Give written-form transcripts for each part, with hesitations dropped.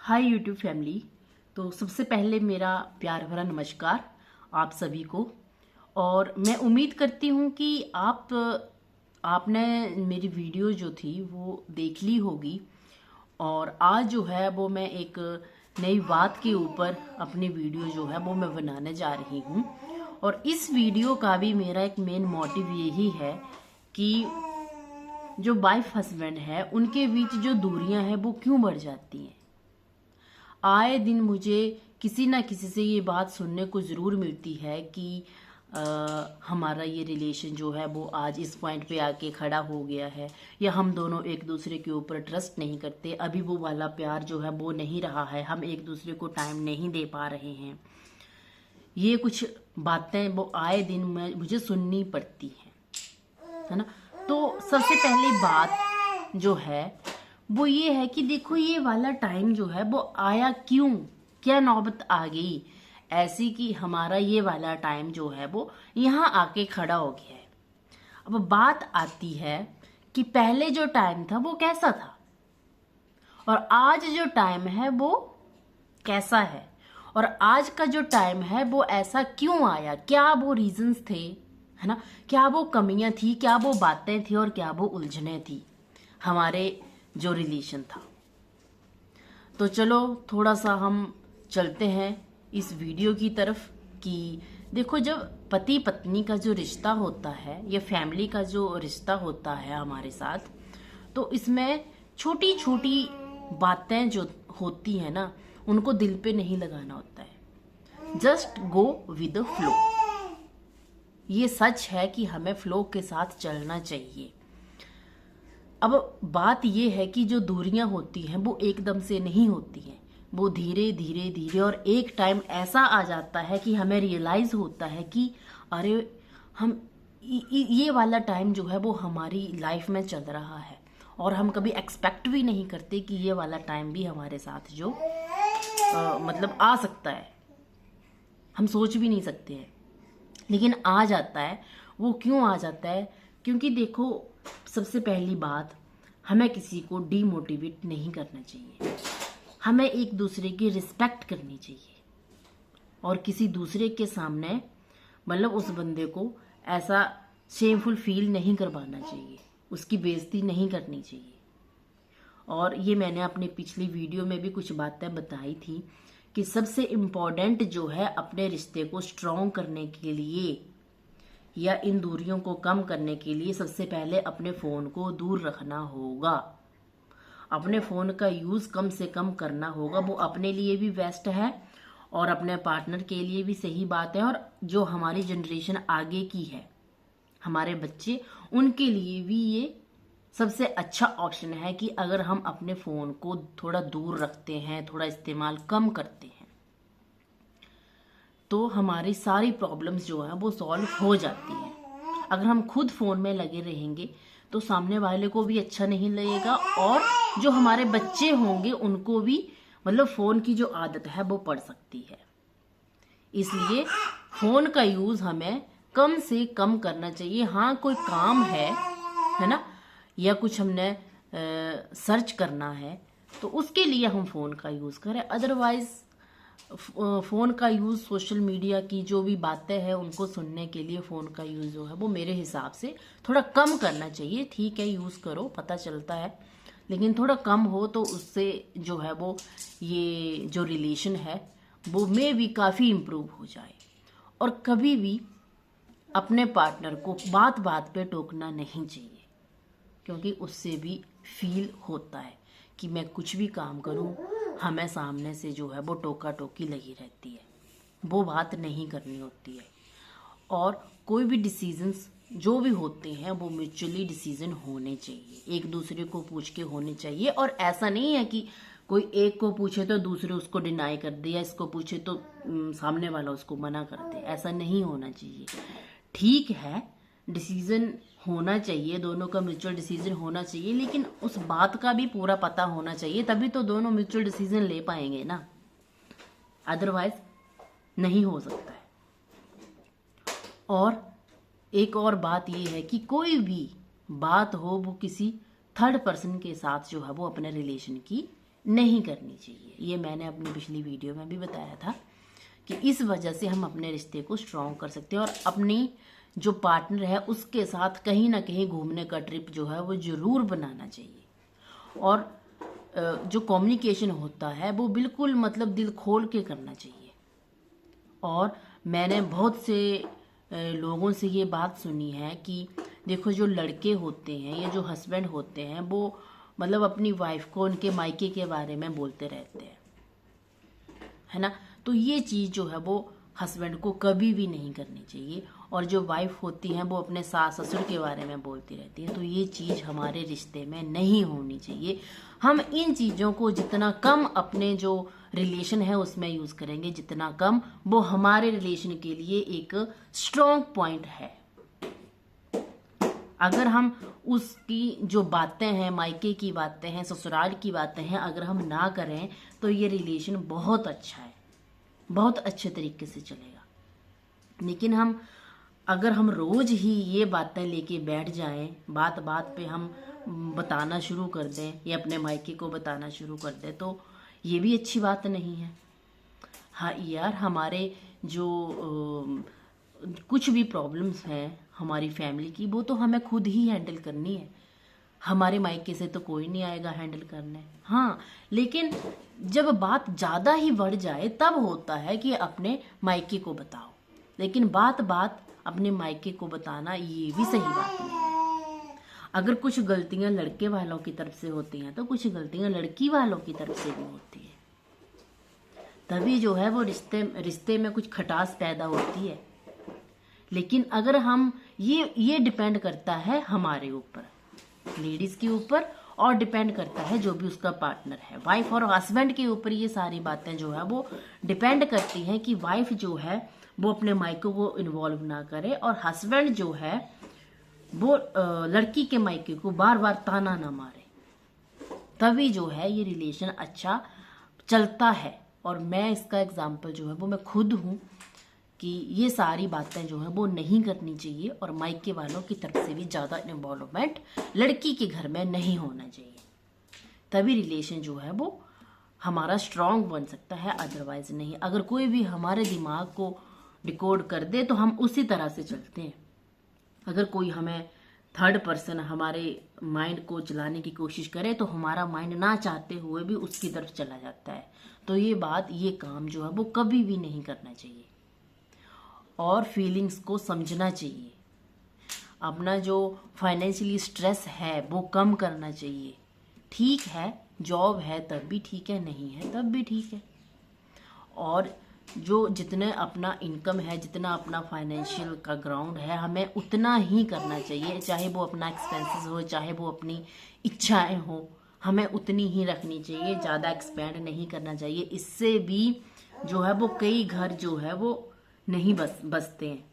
Hi YouTube family. तो सबसे पहले मेरा प्यार भरा नमस्कार आप सभी को। और मैं उम्मीद करती हूँ कि आपने मेरी वीडियो जो थी वो देख ली होगी। और आज जो है वो मैं एक नई बात के ऊपर अपनी वीडियो जो है वो मैं बनाने जा रही हूँ। और इस वीडियो का भी मेरा एक मेन मोटिव यही है कि जो वाइफ हस्बैंड है उनके बीच जो दूरियां हैं वो क्यों बढ़ जाती हैं। आए दिन मुझे किसी ना किसी से ये बात सुनने को ज़रूर मिलती है कि हमारा ये रिलेशन जो है वो आज इस पॉइंट पे आके खड़ा हो गया है, या हम दोनों एक दूसरे के ऊपर ट्रस्ट नहीं करते, अभी वो वाला प्यार जो है वो नहीं रहा है, हम एक दूसरे को टाइम नहीं दे पा रहे हैं। ये कुछ बातें वो आए दिन मुझे सुननी पड़ती हैं, है ना। तो सबसे पहली बात जो है वो ये है कि देखो ये वाला टाइम जो है वो आया क्यों, क्या नौबत आ गई ऐसी कि हमारा ये वाला टाइम जो है वो यहाँ आके खड़ा हो गया है। अब बात आती है कि पहले जो टाइम था वो कैसा था और आज जो टाइम है वो कैसा है, और आज का जो टाइम है वो ऐसा क्यों आया, क्या वो रीजंस थे, है ना, क्या वो कमियां थी, क्या वो बातें थी और क्या वो उलझने थी हमारे जो रिलेशन था। तो चलो थोड़ा सा हम चलते हैं इस वीडियो की तरफ कि देखो जब पति पत्नी का जो रिश्ता होता है या फैमिली का जो रिश्ता होता है हमारे साथ, तो इसमें छोटी छोटी बातें जो होती है ना उनको दिल पे नहीं लगाना होता है। Just go with the flow. ये सच है कि हमें फ्लो के साथ चलना चाहिए। अब बात ये है कि जो दूरियां होती हैं वो एकदम से नहीं होती हैं, वो धीरे धीरे धीरे, और एक टाइम ऐसा आ जाता है कि हमें रियलाइज होता है कि अरे हम ये वाला टाइम जो है वो हमारी लाइफ में चल रहा है, और हम कभी एक्सपेक्ट भी नहीं करते कि ये वाला टाइम भी हमारे साथ जो मतलब आ सकता है, हम सोच भी नहीं सकते हैं, लेकिन आ जाता है। वो क्यों आ जाता है? क्योंकि देखो सबसे पहली बात, हमें किसी को डीमोटिवेट नहीं करना चाहिए, हमें एक दूसरे की रिस्पेक्ट करनी चाहिए, और किसी दूसरे के सामने मतलब उस बंदे को ऐसा शेमफुल फील नहीं करवाना चाहिए, उसकी बेइज्जती नहीं करनी चाहिए। और ये मैंने अपनी पिछली वीडियो में भी कुछ बातें बताई थी कि सबसे इम्पोर्टेंट जो है अपने रिश्ते को स्ट्रॉन्ग करने के लिए या इन दूरियों को कम करने के लिए सबसे पहले अपने फोन को दूर रखना होगा, अपने फोन का यूज कम से कम करना होगा। वो अपने लिए भी बेस्ट है और अपने पार्टनर के लिए भी सही बात है, और जो हमारी जनरेशन आगे की है, हमारे बच्चे, उनके लिए भी ये सबसे अच्छा ऑप्शन है कि अगर हम अपने फोन को थोड़ा दूर रखते हैं, थोड़ा इस्तेमाल कम करते हैं, तो हमारी सारी प्रॉब्लम्स जो है वो सॉल्व हो जाती हैं। अगर हम खुद फोन में लगे रहेंगे तो सामने वाले को भी अच्छा नहीं लगेगा, और जो हमारे बच्चे होंगे उनको भी मतलब फोन की जो आदत है वो पड़ सकती है। इसलिए फोन का यूज हमें कम से कम करना चाहिए। हाँ, कोई काम है ना, या कुछ हमने सर्च करना है तो उसके लिए हम फोन का यूज करें। अदरवाइज फोन का यूज सोशल मीडिया की जो भी बातें हैं उनको सुनने के लिए फोन का यूज जो है वो मेरे हिसाब से थोड़ा कम करना चाहिए। ठीक है, यूज करो, पता चलता है, लेकिन थोड़ा कम हो तो उससे जो है वो ये जो रिलेशन है वो में भी काफी इम्प्रूव हो जाए। और कभी भी अपने पार्टनर को बात बात पे टोकना नहीं चाहिए, क्योंकि उससे भी फील होता है कि मैं कुछ भी काम करूं हमें सामने से जो है वो टोका टोकी लगी रहती है, वो बात नहीं करनी होती है। और कोई भी डिसीजंस जो भी होते हैं वो म्यूचुअली डिसीजन होने चाहिए, एक दूसरे को पूछ के होने चाहिए। और ऐसा नहीं है कि कोई एक को पूछे तो दूसरे उसको डिनाई कर दे, या इसको पूछे तो सामने वाला उसको मना कर दे, ऐसा नहीं होना चाहिए। ठीक है, डिसीजन होना चाहिए, दोनों का म्यूचुअल डिसीजन होना चाहिए, लेकिन उस बात का भी पूरा पता होना चाहिए, तभी तो दोनों म्यूचुअल डिसीजन ले पाएंगे ना, अदरवाइज नहीं हो सकता है। और एक और बात यह है कि कोई भी बात हो वो किसी थर्ड पर्सन के साथ जो है वो अपने रिलेशन की नहीं करनी चाहिए। ये मैंने अपनी पिछली वीडियो में भी बताया था कि इस वजह से हम अपने रिश्ते को स्ट्रॉन्ग कर सकते हैं और अपनी जो पार्टनर है उसके साथ कहीं ना कहीं घूमने का ट्रिप जो है वो ज़रूर बनाना चाहिए। और जो कम्युनिकेशन होता है वो बिल्कुल मतलब दिल खोल के करना चाहिए। और मैंने बहुत से लोगों से ये बात सुनी है कि देखो जो लड़के होते हैं या जो हस्बैंड होते हैं वो मतलब अपनी वाइफ को उनके मायके के बारे में बोलते रहते हैं, है ना। तो ये चीज़ जो है वो हस्बैंड को कभी भी नहीं करनी चाहिए। और जो वाइफ होती हैं वो अपने सास ससुर के बारे में बोलती रहती है, तो ये चीज़ हमारे रिश्ते में नहीं होनी चाहिए। हम इन चीज़ों को जितना कम अपने जो रिलेशन है उसमें यूज़ करेंगे, जितना कम वो हमारे रिलेशन के लिए एक स्ट्रॉन्ग पॉइंट है। अगर हम उसकी जो बातें हैं, मायके की बातें हैं, ससुराल की बातें हैं, अगर हम ना करें तो ये रिलेशन बहुत अच्छा है, बहुत अच्छे तरीके से चलेगा। लेकिन अगर हम रोज ही ये बातें लेके बैठ जाएं, बात बात पे हम बताना शुरू कर दें या अपने मायके को बताना शुरू कर दें, तो ये भी अच्छी बात नहीं है। हाँ यार, हमारे जो कुछ भी प्रॉब्लम्स हैं हमारी फैमिली की, वो तो हमें खुद ही हैंडल करनी है। हमारे मायके से तो कोई नहीं आएगा हैंडल करने। हाँ, लेकिन जब बात ज़्यादा ही बढ़ जाए तब होता है कि अपने मायके को बताओ। लेकिन बात बात अपने मायके को बताना ये भी सही बात नहीं है। अगर कुछ गलतियां लड़के वालों की तरफ से होती हैं तो कुछ गलतियां लड़की वालों की तरफ से भी होती है। तभी जो है वो रिश्ते में कुछ खटास पैदा होती है। लेकिन अगर हम ये डिपेंड करता है हमारे ऊपर, लेडीज के ऊपर, और डिपेंड करता है जो भी उसका पार्टनर है, वाइफ और हस्बैंड के ऊपर। ये सारी बातें जो है वो डिपेंड करती हैं कि वाइफ जो है वो अपने मायके को इन्वॉल्व ना करे और हस्बैंड जो है वो लड़की के मायके को बार बार ताना ना मारे। तभी जो है ये रिलेशन अच्छा चलता है। और मैं इसका एग्जाम्पल जो है वो मैं खुद हूँ कि ये सारी बातें जो है वो नहीं करनी चाहिए और मायके वालों की तरफ से भी ज़्यादा इन्वॉल्वमेंट लड़की के घर में नहीं होना चाहिए। तभी रिलेशन जो है वो हमारा स्ट्रॉन्ग बन सकता है, अदरवाइज नहीं। अगर कोई भी हमारे दिमाग को डिकोड कर दे तो हम उसी तरह से चलते हैं। अगर कोई हमें थर्ड पर्सन हमारे माइंड को चलाने की कोशिश करे तो हमारा माइंड ना चाहते हुए भी उसकी तरफ चला जाता है। तो ये काम जो है वो कभी भी नहीं करना चाहिए और फीलिंग्स को समझना चाहिए। अपना जो फाइनेंशियली स्ट्रेस है वो कम करना चाहिए। ठीक है, जॉब है तब भी ठीक है, नहीं है तब भी ठीक है। और जो जितने अपना इनकम है, जितना अपना फाइनेंशियल का ग्राउंड है, हमें उतना ही करना चाहिए। चाहे वो अपना एक्सपेंसेस हो, चाहे वो अपनी इच्छाएं हो, हमें उतनी ही रखनी चाहिए, ज़्यादा एक्सपेंड नहीं करना चाहिए। इससे भी जो है वो कई घर जो है वो नहीं बसते हैं।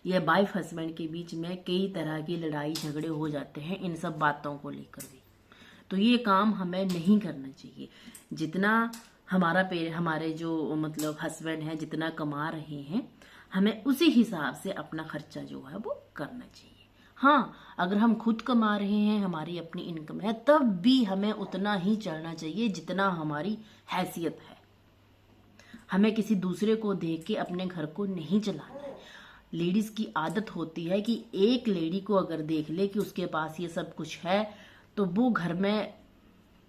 ये वाइफ हस्बैंड के बीच में कई तरह की लड़ाई झगड़े हो जाते हैं इन सब बातों को लेकर भी। तो ये काम हमें नहीं करना चाहिए। जितना हमारे जो मतलब हस्बैंड हैं जितना कमा रहे हैं, हमें उसी हिसाब से अपना खर्चा जो है वो करना चाहिए। हाँ, अगर हम खुद कमा रहे हैं, हमारी अपनी इनकम है, तब भी हमें उतना ही चलना चाहिए जितना हमारी हैसियत है। हमें किसी दूसरे को देख के अपने घर को नहीं चलाना है। लेडीज की आदत होती है कि एक लेडी को अगर देख ले कि उसके पास ये सब कुछ है तो वो घर में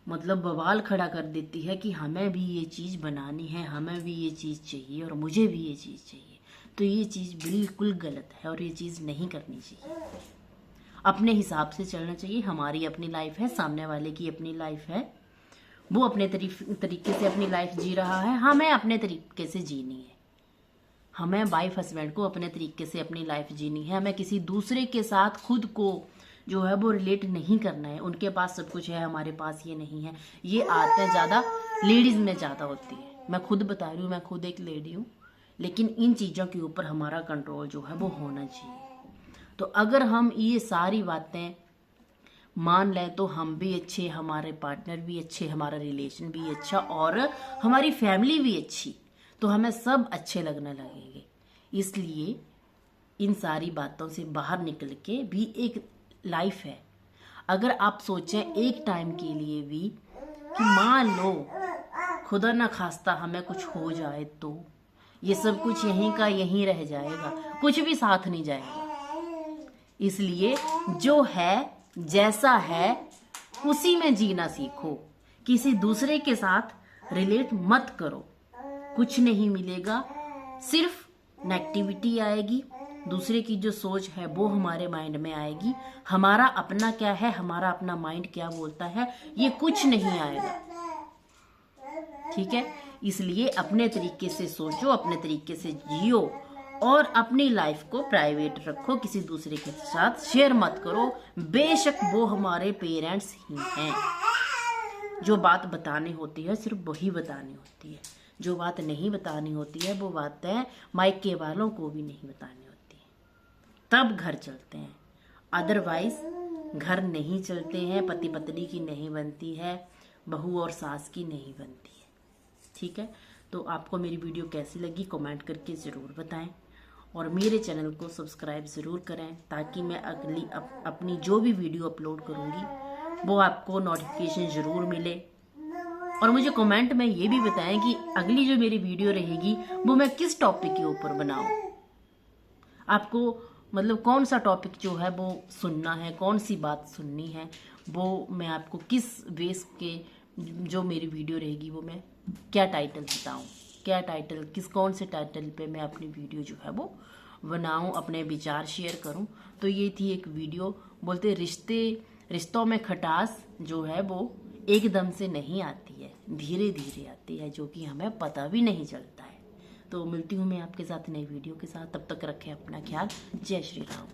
मतलब बवाल खड़ा कर देती है कि हमें भी ये चीज़ बनानी है, हमें भी ये चीज़ चाहिए और मुझे भी ये चीज़ चाहिए। तो ये चीज़ बिल्कुल गलत है और ये चीज़ नहीं करनी चाहिए। अपने हिसाब से चलना चाहिए। हमारी अपनी लाइफ है, सामने वाले की अपनी लाइफ है, वो अपने तरीके से अपनी लाइफ जी रहा है, हमें अपने तरीके से जीनी है। हमें वाइफ हस्बैंड को अपने तरीके से अपनी लाइफ जीनी है। हमें किसी दूसरे के साथ खुद को जो है वो रिलेट नहीं करना है। उनके पास सब कुछ है, हमारे पास ये नहीं है। ये आदतें ज़्यादा लेडीज़ में ज़्यादा होती है। मैं खुद बता रही हूँ, मैं खुद एक लेडी हूँ। लेकिन इन चीज़ों के ऊपर हमारा कंट्रोल जो है वो होना चाहिए। तो अगर हम ये सारी बातें मान लें तो हम भी अच्छे, हमारे पार्टनर भी अच्छे, हमारा रिलेशन भी अच्छा और हमारी फैमिली भी अच्छी, तो हमें सब अच्छे लगने लगेंगे। इसलिए इन सारी बातों से बाहर निकल के भी एक लाइफ है। अगर आप सोचें एक टाइम के लिए भी कि मान लो खुदा ना खास्ता हमें कुछ हो जाए तो ये सब कुछ यहीं का यहीं रह जाएगा, कुछ भी साथ नहीं जाएगा। इसलिए जो है जैसा है उसी में जीना सीखो। किसी दूसरे के साथ रिलेट मत करो, कुछ नहीं मिलेगा, सिर्फ नेगेटिविटी आएगी। दूसरे की जो सोच है वो हमारे माइंड में आएगी। हमारा अपना क्या है, हमारा अपना माइंड क्या बोलता है, ये कुछ नहीं आएगा। ठीक है, इसलिए अपने तरीके से सोचो, अपने तरीके से जियो और अपनी लाइफ को प्राइवेट रखो, किसी दूसरे के साथ शेयर मत करो। बेशक वो हमारे पेरेंट्स ही हैं। जो बात बतानी होती है सिर्फ वही बतानी होती है, जो बात नहीं बतानी होती है वो बातें मायके वालों को भी नहीं बतानी होती है, तब घर चलते हैं। अदरवाइज घर नहीं चलते हैं, पति पत्नी की नहीं बनती है, बहू और सास की नहीं बनती है। ठीक है, तो आपको मेरी वीडियो कैसी लगी कमेंट करके ज़रूर बताएं और मेरे चैनल को सब्सक्राइब ज़रूर करें ताकि मैं अगली अपनी जो भी वीडियो अपलोड करूँगी वो आपको नोटिफिकेशन ज़रूर मिले। और मुझे कमेंट में ये भी बताएं कि अगली जो मेरी वीडियो रहेगी वो मैं किस टॉपिक के ऊपर बनाऊं। आपको मतलब कौन सा टॉपिक जो है वो सुनना है, कौन सी बात सुननी है, वो मैं आपको किस बेस के जो मेरी वीडियो रहेगी वो मैं क्या टाइटल बताऊं, क्या टाइटल कौन से टाइटल पे मैं अपनी वीडियो जो है वो बनाऊं, अपने विचार शेयर करूं। तो ये थी एक वीडियो। बोलते रिश्तों में खटास जो है वो एकदम से नहीं आती है, धीरे धीरे आती है, जो कि हमें पता भी नहीं चलता है। तो मिलती हूँ मैं आपके साथ नई वीडियो के साथ, तब तक रखें अपना ख्याल। जय श्री राम।